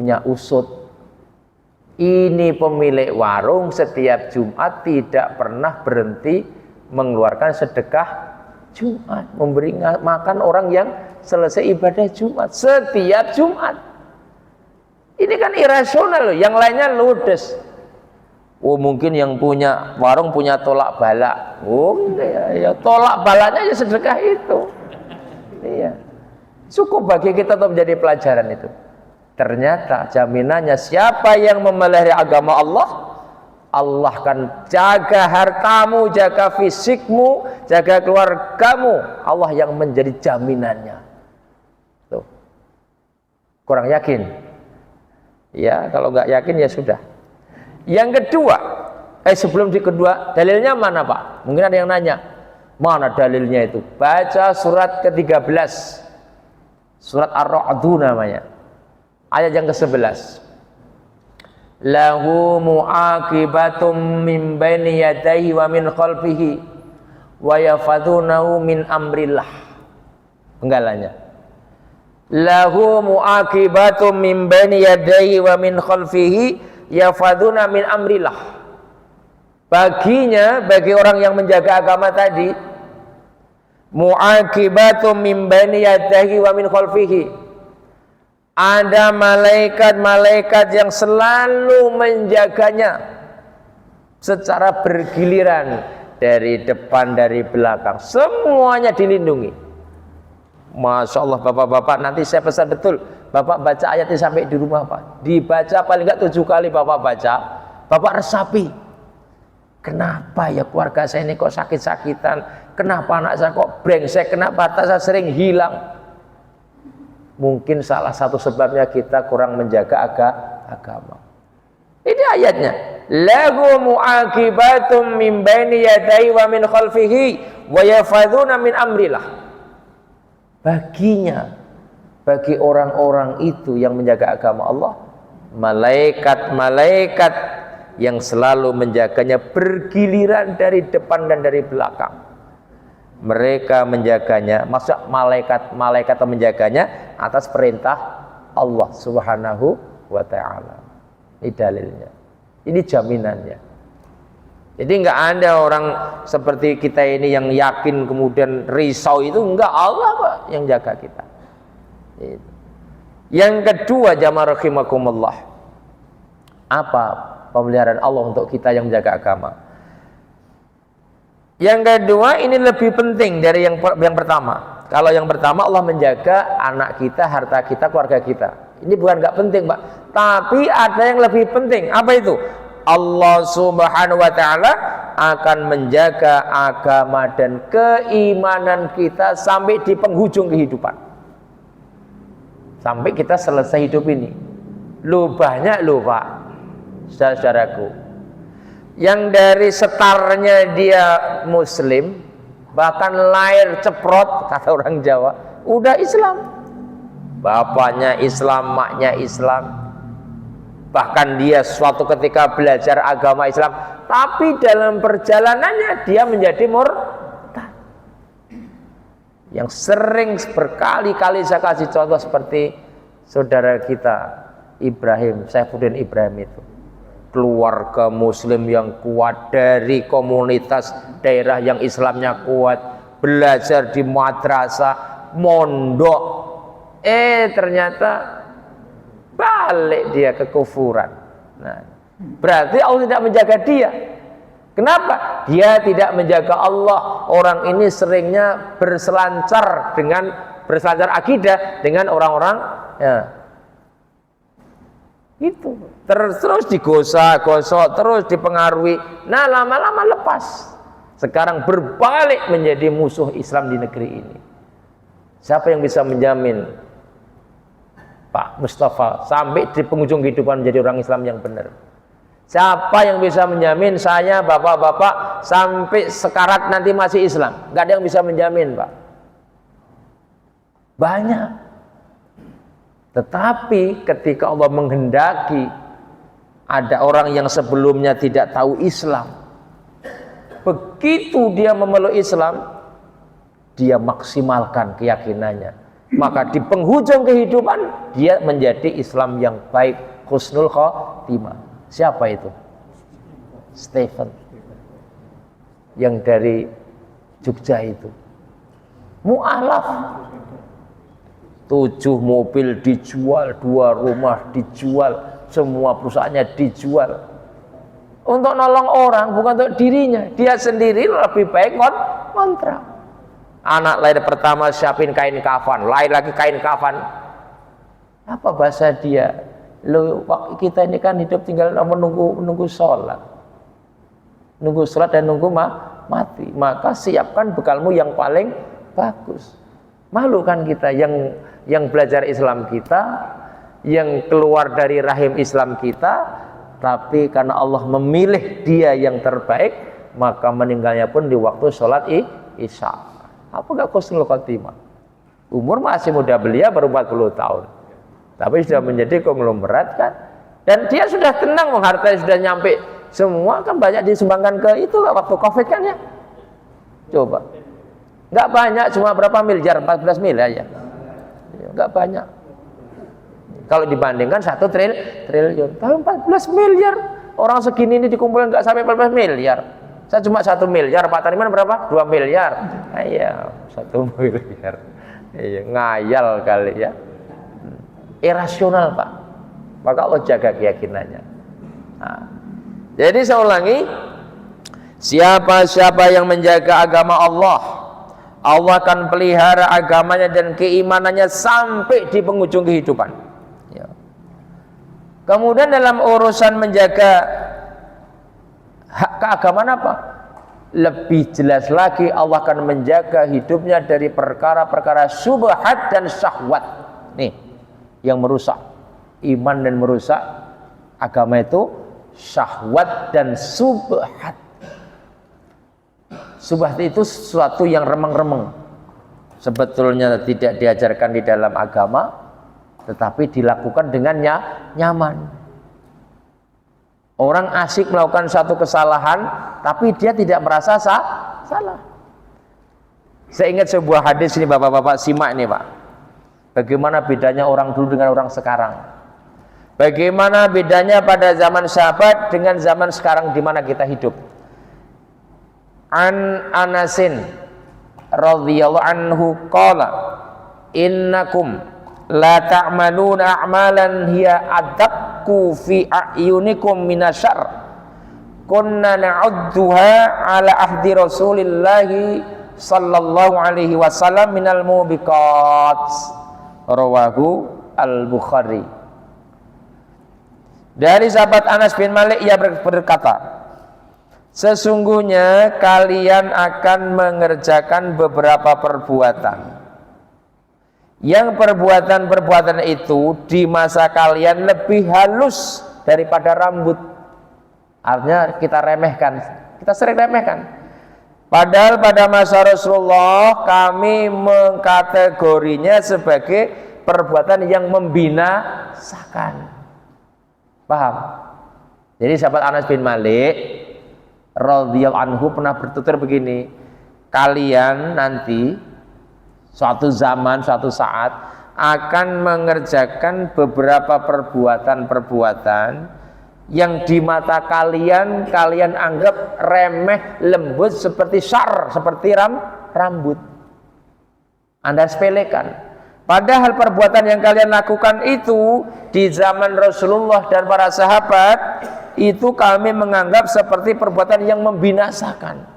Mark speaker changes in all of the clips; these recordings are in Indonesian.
Speaker 1: punya usut. Ini pemilik warung setiap Jumat tidak pernah berhenti mengeluarkan sedekah Jumat, memberi makan orang yang selesai ibadah Jumat setiap Jumat. Ini kan irasional loh, yang lainnya ludes. Oh mungkin yang punya warung punya tolak balak. Oh ya tolak balaknya ya sedekah itu. Iya. Cukup bagi kita untuk menjadi pelajaran itu. Ternyata jaminannya siapa yang memelihara agama Allah, Allah akan jaga hartamu, jaga fisikmu, jaga keluargamu. Allah yang menjadi jaminannya. Tuh. Kurang yakin? Ya, kalau nggak yakin ya sudah. Yang kedua, sebelum di kedua, dalilnya mana Pak? Mungkin ada yang nanya, mana dalilnya itu? Baca surat ke-13, surat Ar-Ra'du namanya. Ayat yang ke-11. Lahu mu'aqibatum min baini yadayhi wa min khalfihi wa yafadhunahu min amrillah. Penggalanya. Lahu mu'aqibatum min baini yadayhi wa min khalfihi yafadhuna min amrillah. Baginya, bagi orang yang menjaga agama tadi, mu'aqibatum min baini yadayhi wa min khalfihi, ada malaikat-malaikat yang selalu menjaganya secara bergiliran, dari depan, dari belakang, semuanya dilindungi. Masya Allah bapak-bapak, nanti saya pesan betul bapak baca ayatnya sampai di rumah Pak, dibaca paling enggak 7 kali bapak baca, bapak resapi, kenapa ya keluarga saya ini kok sakit-sakitan, kenapa anak saya kok brengsek, kenapa harta saya sering hilang. Mungkin salah satu sebabnya kita kurang menjaga agama. Ini ayatnya. Lahu mu'aqibatum min baini yadayhi wa min khalfihi wa yafadhuna min amrillah. Baginya, bagi orang-orang itu yang menjaga agama Allah, malaikat-malaikat yang selalu menjaganya bergiliran dari depan dan dari belakang. Mereka menjaganya, maksud malaikat menjaganya atas perintah Allah Subhanahu wa ta'ala. Ini dalilnya, ini jaminannya. Jadi nggak ada orang seperti kita ini yang yakin kemudian risau, itu enggak, Allah Pak yang jaga kita. Yang kedua, jamaah rahimakumullah, apa pemeliharaan Allah untuk kita yang menjaga agama? Yang kedua ini lebih penting dari yang pertama. Kalau yang pertama Allah menjaga anak kita, harta kita, keluarga kita. Ini bukan nggak penting Pak, tapi ada yang lebih penting. Apa itu? Allah Subhanahu wa ta'ala akan menjaga agama dan keimanan kita sampai di penghujung kehidupan, sampai kita selesai hidup ini. Loh banyak loh Pak, saudaraku, yang dari setarnya dia muslim, bahkan lahir ceprot kata orang Jawa, udah Islam, bapaknya Islam, maknya Islam, bahkan dia suatu ketika belajar agama Islam, tapi dalam perjalanannya dia menjadi murtad. Yang sering berkali-kali saya kasih contoh seperti saudara kita Ibrahim, Saifuddin Ibrahim itu, keluarga muslim yang kuat, dari komunitas daerah yang Islamnya kuat, belajar di madrasah, mondok, ternyata balik dia ke kufuran. Nah, berarti Allah tidak menjaga dia. Kenapa? Dia tidak menjaga Allah. Orang ini seringnya berselancar akidah dengan orang-orang itu, terus digosok, terus dipengaruhi. Nah lama-lama lepas. Sekarang berbalik menjadi musuh Islam di negeri ini. Siapa yang bisa menjamin Pak Mustafa sampai di penghujung kehidupan menjadi orang Islam yang benar? Siapa yang bisa menjamin saya, bapak-bapak, sampai sekarat nanti masih Islam? Gak ada yang bisa menjamin Pak. Banyak. Tetapi ketika Allah menghendaki ada orang yang sebelumnya tidak tahu Islam, begitu dia memeluk Islam, dia maksimalkan keyakinannya, maka di penghujung kehidupan dia menjadi Islam yang baik, husnul khotimah. Siapa itu? Stephen yang dari Jogja itu. Mu'alaf, 7 mobil dijual, 2 rumah dijual, semua perusahaannya dijual untuk nolong orang, bukan untuk dirinya. Dia sendiri lebih baik kontrak. Anak lahir pertama siapin kain kafan, lahir lagi kain kafan. Apa bahasa dia? Loh, kita ini kan hidup tinggal menunggu sholat, nunggu sholat dan nunggu mati. Maka siapkan bekalmu yang paling bagus. Malu kan kita yang belajar Islam kita, yang keluar dari rahim Islam kita, tapi karena Allah memilih dia yang terbaik, maka meninggalnya pun di waktu sholat isya. Apa gak husnul khotimah? Umur masih muda beliau, baru 40 tahun, tapi sudah menjadi konglomerat kan. Dan dia sudah tenang, hartanya sudah nyampe semua kan, banyak disumbangkan ke itu waktu Covid kan ya. Coba, nggak banyak, cuma berapa miliar, 14 miliar ya, nggak banyak. Kalau dibandingkan 1 triliun, tapi 14 miliar orang segini ini dikumpulkan nggak sampai 14 miliar. Saya cuma 1 miliar, Pak Tariman berapa? 2 miliar. Iya, 1 miliar. Iya, ngayal kali ya. Irasional Pak. Maka Allah jaga keyakinannya. Nah, jadi saya ulangi, siapa-siapa yang menjaga agama Allah, Allah akan pelihara agamanya dan keimanannya sampai di penghujung kehidupan. Ya. Kemudian dalam urusan menjaga hak keagamaan apa? Lebih jelas lagi, Allah akan menjaga hidupnya dari perkara-perkara syubhat dan syahwat. Nih, yang merusak iman dan merusak agama itu syahwat dan subhat. Subhat itu sesuatu yang remeng-remeng, sebetulnya tidak diajarkan di dalam agama, tetapi dilakukan dengan nyaman. Orang asik melakukan satu kesalahan, tapi dia tidak merasa salah. Saya ingat sebuah hadis ini, bapak-bapak simak ini Pak. Bagaimana bedanya orang dulu dengan orang sekarang? Bagaimana bedanya pada zaman sahabat dengan zaman sekarang di mana kita hidup? An Anasin radhiyallahu anhu qala innakum la ta'maluna a'malan hiya adaqku fi a'yunikum minasyarr kunna na'udduha ala ahdi rasulillahi sallallahu alaihi wasallam minal mubiqat, rawahu al-Bukhari. Dari sahabat Anas bin Malik, ia berkata, sesungguhnya kalian akan mengerjakan beberapa perbuatan yang perbuatan-perbuatan itu di masa kalian lebih halus daripada rambut. Artinya kita remehkan, kita sering remehkan. Padahal pada masa Rasulullah kami mengkategorinya sebagai perbuatan yang membinasakan. Paham? Jadi sahabat Anas bin Malik radhiyallahu anhu pernah bertutur begini, kalian nanti suatu zaman, suatu saat akan mengerjakan beberapa perbuatan-perbuatan yang di mata kalian, kalian anggap remeh, lembut seperti syar, seperti rambut. Anda sepelekan. Padahal perbuatan yang kalian lakukan itu di zaman Rasulullah dan para sahabat, itu kami menganggap seperti perbuatan yang membinasakan.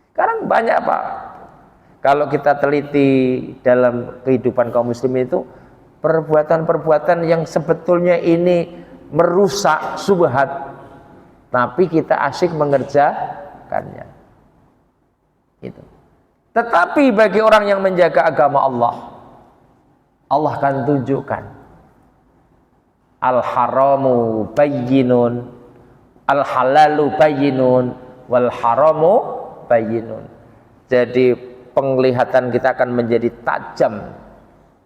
Speaker 1: Sekarang banyak Pak, kalau kita teliti dalam kehidupan kaum muslimin itu perbuatan-perbuatan yang sebetulnya ini merusak subhat, tapi kita asyik mengerjakannya. Itu. Tetapi bagi orang yang menjaga agama Allah, Allah akan tunjukkan al-haramu bayyinun, al-halalu bayyinun, wal haramu bayyinun. Jadi penglihatan kita akan menjadi tajam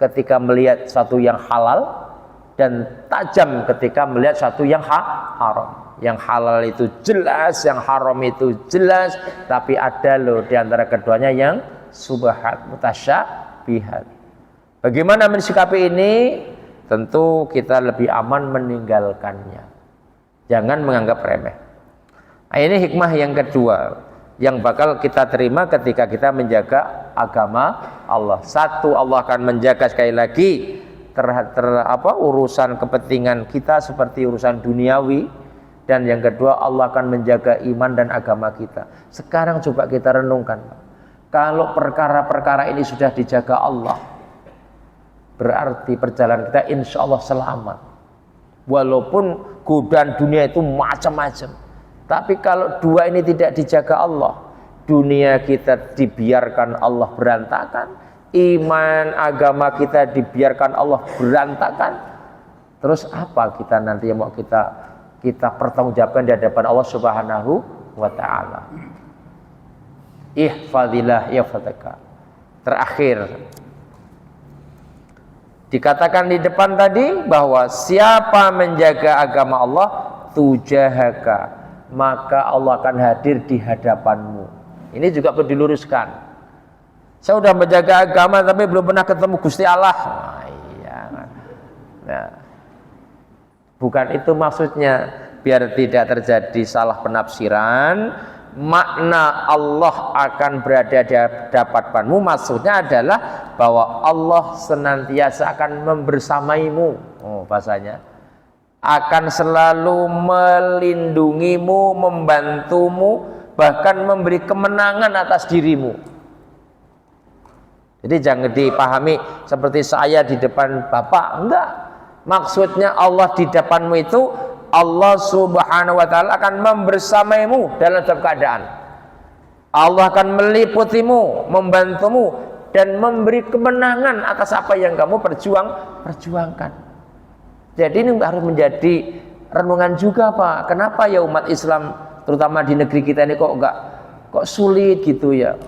Speaker 1: ketika melihat sesuatu yang halal, dan tajam ketika melihat sesuatu yang haram. Yang halal itu jelas, yang haram itu jelas, tapi ada loh di antara keduanya yang subhat, mutasyabih. biha. Bagaimana mensikapi ini? Tentu kita lebih aman meninggalkannya. Jangan menganggap remeh. Nah, ini hikmah yang kedua yang bakal kita terima ketika kita menjaga agama Allah. Satu, Allah akan menjaga sekali lagi urusan kepentingan kita seperti urusan duniawi. Dan yang kedua, Allah akan menjaga iman dan agama kita. Sekarang coba kita renungkan, kalau perkara-perkara ini sudah dijaga Allah, berarti perjalanan kita insya Allah selamat. Walaupun godaan dunia itu macam-macam, tapi kalau dua ini tidak dijaga Allah, dunia kita dibiarkan Allah berantakan, iman agama kita dibiarkan Allah berantakan, terus apa kita nanti yang mau kita pertanggungjawabkan di hadapan Allah Subhanahu wa ta'ala. Ihfadillah yahfadaka. Terakhir dikatakan di depan tadi bahwa siapa menjaga agama Allah tujahaka, maka Allah akan hadir di hadapanmu. Ini juga perlu diluruskan. Saya sudah menjaga agama tapi belum pernah ketemu Gusti Allah. Nah, bukan itu maksudnya, biar tidak terjadi salah penafsiran. Makna Allah akan berada di hadapanmu maksudnya adalah bahwa Allah senantiasa akan membersamaimu. Bahasanya akan selalu melindungimu, membantumu, bahkan memberi kemenangan atas dirimu. Jadi jangan dipahami seperti saya di depan Bapak, enggak. Maksudnya Allah di depanmu itu Allah Subhanahu wa ta'ala akan membersamaimu dalam setiap keadaan. Allah akan meliputimu, membantumu, dan memberi kemenangan atas apa yang kamu perjuangkan. Jadi ini harus menjadi renungan juga, Pak. Kenapa ya umat Islam terutama di negeri kita ini kok sulit gitu ya.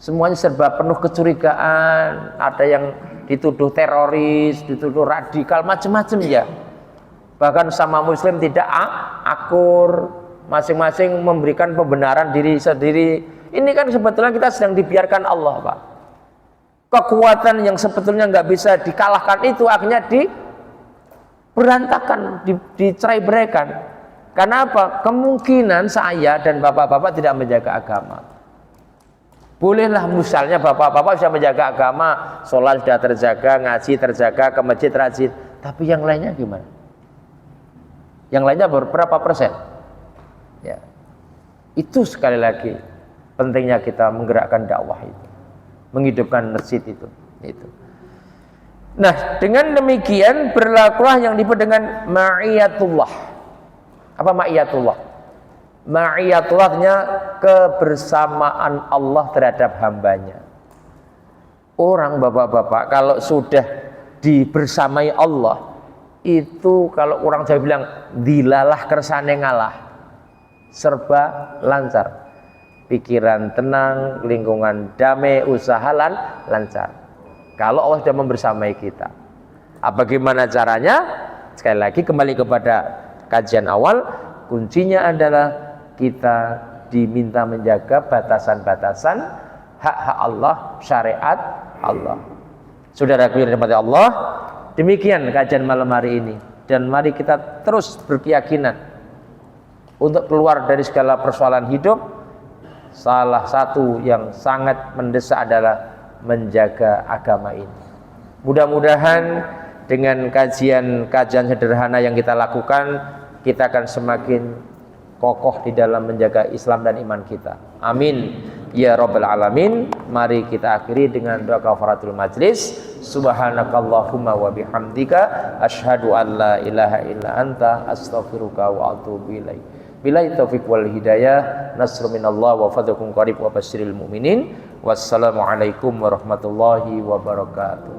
Speaker 1: Semuanya serba penuh kecurigaan, ada yang dituduh teroris, dituduh radikal, macam-macam ya. Bahkan sama muslim tidak akur, masing-masing memberikan pembenaran diri sendiri. Ini kan sebetulnya kita sedang dibiarkan Allah, Pak. Kekuatan yang sebetulnya nggak bisa dikalahkan itu akhirnya berantakan, dicerai-beraikan. Karena apa? Kemungkinan saya dan bapak-bapak tidak menjaga agama. Bolehlah misalnya bapak-bapak bisa menjaga agama, sholat sudah terjaga, ngaji terjaga, ke masjid rajin. Tapi yang lainnya gimana? Yang lainnya berapa persen? Ya. Itu sekali lagi pentingnya kita menggerakkan dakwah itu, menghidupkan masjid itu. Nah, dengan demikian berlakulah yang disebut dengan ma'iyatullah. Apa ma'iyatullah? Ma'iyatullah artinya kebersamaan Allah terhadap hambanya. Orang bapak-bapak kalau sudah dibersamai Allah, itu kalau orang Jawa bilang dilalah kersane ngalah, serba lancar, pikiran tenang, lingkungan damai, usaha lancar. Kalau Allah sudah membersamai kita, bagaimana caranya? Sekali lagi kembali kepada kajian awal, kuncinya adalah kita diminta menjaga batasan-batasan hak-hak Allah, syariat Allah. Saudaraku yang dirahmati Allah, demikian kajian malam hari ini, dan mari kita terus berkeyakinan untuk keluar dari segala persoalan hidup. Salah satu yang sangat mendesak adalah menjaga agama ini. Mudah-mudahan dengan kajian sederhana yang kita lakukan, kita akan semakin kokoh di dalam menjaga Islam dan iman kita. Amin ya rabbal alamin. Mari kita akhiri dengan doa kafaratul majlis. Subhanakallahumma wa bihamdika asyhadu an la ilaha illa anta astaghfiruka wa atubu ilaik. Billahi taufiq wal hidayah. Nasrun minallah wa fadlukum qarib wa basyiril mu'minin. Wassalamualaikum warahmatullahi wabarakatuh.